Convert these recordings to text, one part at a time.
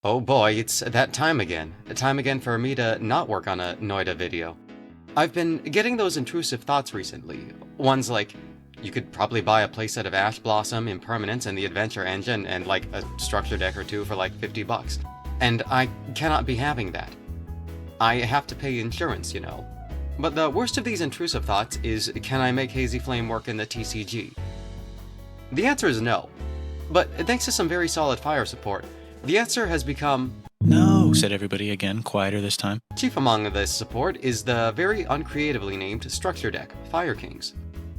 Oh boy, it's that time again. Time again for me to not work on a Noida video. I've been getting those intrusive thoughts recently. Ones like, you could probably buy a playset of Ash Blossom, Impermanence, and the Adventure Engine, and like a structure deck or two for like 50 bucks. And I cannot be having that. I have to pay insurance, you know. But the worst of these intrusive thoughts is, can I make Hazy Flame work in the TCG? The answer is no. But thanks to some very solid fire support, the answer has become "No," said everybody again, quieter this time. Chief among this support is the very uncreatively named structure deck, Fire Kings.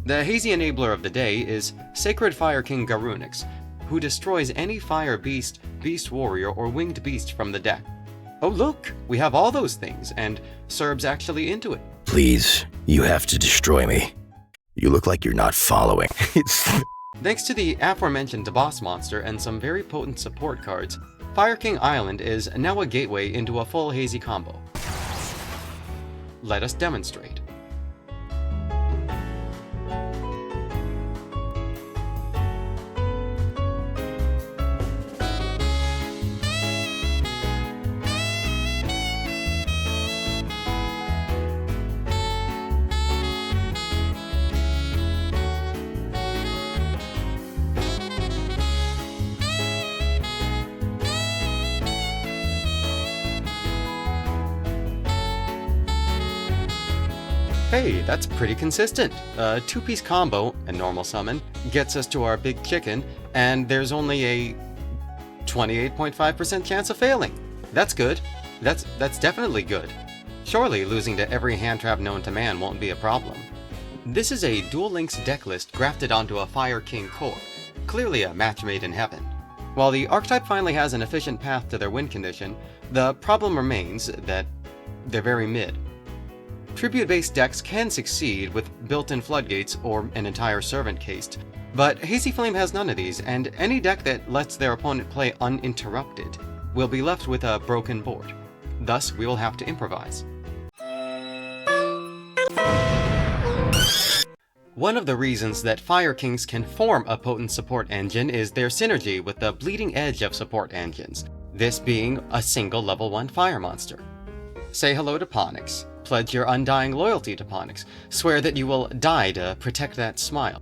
The hazy enabler of the day is Sacred Fire King Garunix, who destroys any fire beast, beast warrior, or winged beast from the deck. Oh look, we have all those things, and Serb's actually into it. Please, you have to destroy me. You look like you're not following. Thanks to the aforementioned boss monster and some very potent support cards, Fire King Island is now a gateway into a full hazy combo. Let us demonstrate. Hey, that's pretty consistent. A two-piece combo, a normal summon, gets us to our big chicken, and there's only a 28.5% chance of failing. That's good. That's definitely good. Surely losing to every hand trap known to man won't be a problem. This is a Duel Links deck list grafted onto a Fire King core, clearly a match made in heaven. While the archetype finally has an efficient path to their win condition, the problem remains that they're very mid. Tribute-based decks can succeed with built-in floodgates or an entire servant caste, but Hazy Flame has none of these, and any deck that lets their opponent play uninterrupted will be left with a broken board. Thus, we will have to improvise. One of the reasons that Fire Kings can form a potent support engine is their synergy with the bleeding edge of support engines, this being a single level 1 fire monster. Say hello to Ponix. Pledge your undying loyalty to Ponix. Swear that you will die to protect that smile.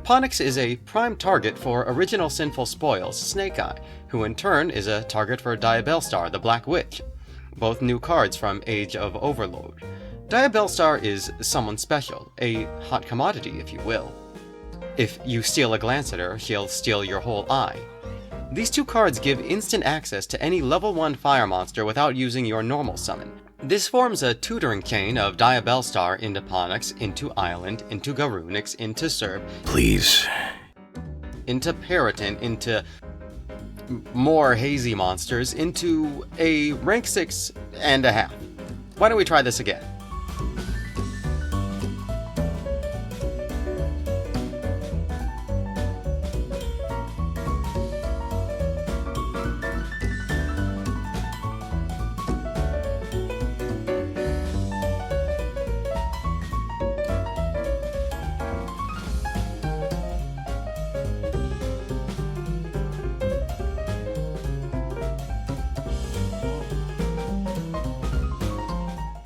Ponix is a prime target for original Sinful Spoils, Snake Eye, who in turn is a target for Diabellstar, the Black Witch, both new cards from Age of Overload. Diabellstar is someone special, a hot commodity if you will. If you steal a glance at her, she'll steal your whole eye. These two cards give instant access to any level 1 fire monster without using your normal summon. This forms a tutoring chain of Diabellstar into Ponix, into Island, into Garunix, into Serb, Please. into Periton, into more hazy monsters, into a rank 6.5. Why don't we try this again?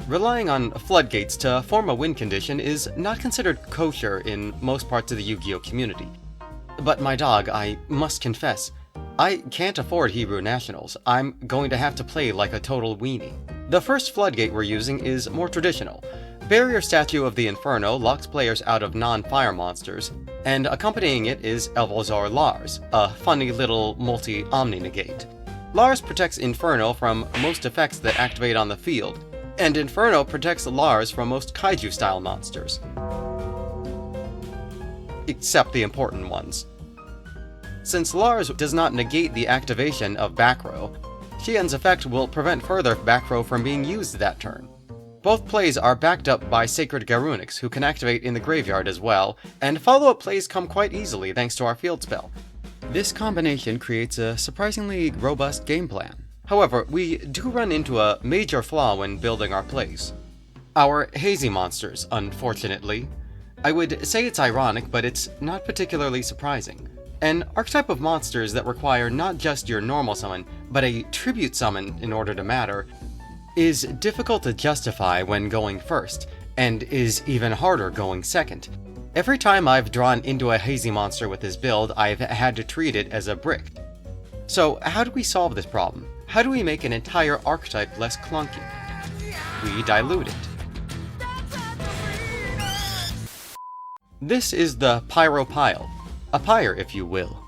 Relying on floodgates to form a win condition is not considered kosher in most parts of the Yu-Gi-Oh community. But my dog, I must confess, I can't afford Hebrew Nationals. I'm going to have to play like a total weenie. The first floodgate we're using is more traditional. Barrier Statue of the Inferno locks players out of non-fire monsters, and accompanying it is Elvolzar Lars, a funny little multi-omni-negate. Lars protects Inferno from most effects that activate on the field, and Inferno protects Lars from most kaiju-style monsters. Except the important ones. Since Lars does not negate the activation of back row, Xian's effect will prevent further back row from being used that turn. Both plays are backed up by Sacred Garunix, who can activate in the graveyard as well, and follow-up plays come quite easily thanks to our field spell. This combination creates a surprisingly robust game plan. However, we do run into a major flaw when building our plays. Our hazy monsters, unfortunately. I would say it's ironic, but it's not particularly surprising. An archetype of monsters that require not just your normal summon, but a tribute summon in order to matter, is difficult to justify when going first, and is even harder going second. Every time I've drawn into a Hazy monster with this build, I've had to treat it as a brick. So how do we solve this problem? How do we make an entire archetype less clunky? We dilute it. This is the Pyro Pile, a pyre if you will.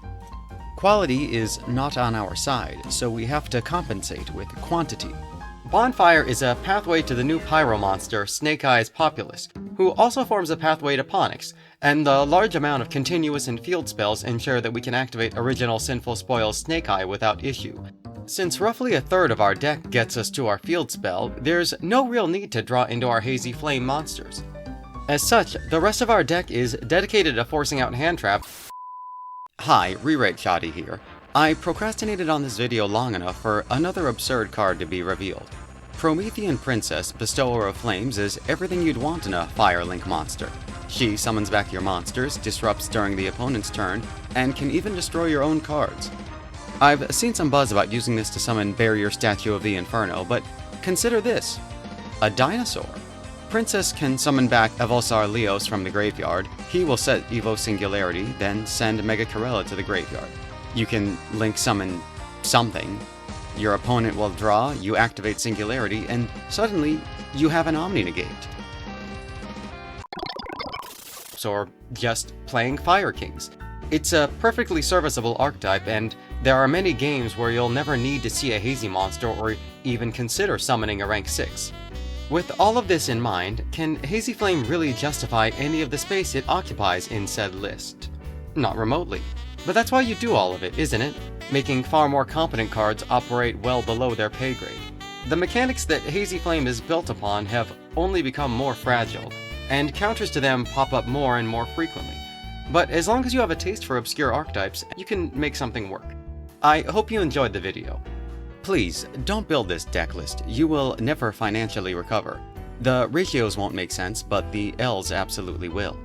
Quality is not on our side, so we have to compensate with quantity. Bonfire is a pathway to the new Pyro monster Snake Eyes Populous, who also forms a pathway to Ponix, and the large amount of continuous and field spells ensure that we can activate original Sinful Spoil's Snake Eye without issue. Since roughly a third of our deck gets us to our field spell, there's no real need to draw into our Hazy Flame monsters. As such, the rest of our deck is dedicated to forcing out hand trap. Hi, Rewrite Shoddy here. I procrastinated on this video long enough for another absurd card to be revealed. Promethean Princess, Bestower of Flames, is everything you'd want in a Firelink monster. She summons back your monsters, disrupts during the opponent's turn, and can even destroy your own cards. I've seen some buzz about using this to summon Barrier Statue of the Inferno, but consider this. A dinosaur. Princess can summon back Evulsar Leos from the graveyard. He will set Evo Singularity, then send Mega Corella to the graveyard. You can link summon something. Your opponent will draw, you activate Singularity, and suddenly you have an Omni Negate. Or just playing Fire Kings. It's a perfectly serviceable archetype, and there are many games where you'll never need to see a Hazy monster or even consider summoning a rank 6. With all of this in mind, can Hazy Flame really justify any of the space it occupies in said list? Not remotely. But that's why you do all of it, isn't it? Making far more competent cards operate well below their pay grade. The mechanics that Hazy Flame is built upon have only become more fragile, and counters to them pop up more and more frequently. But as long as you have a taste for obscure archetypes, you can make something work. I hope you enjoyed the video. Please, don't build this deck list. You will never financially recover. The ratios won't make sense, but the Ls absolutely will.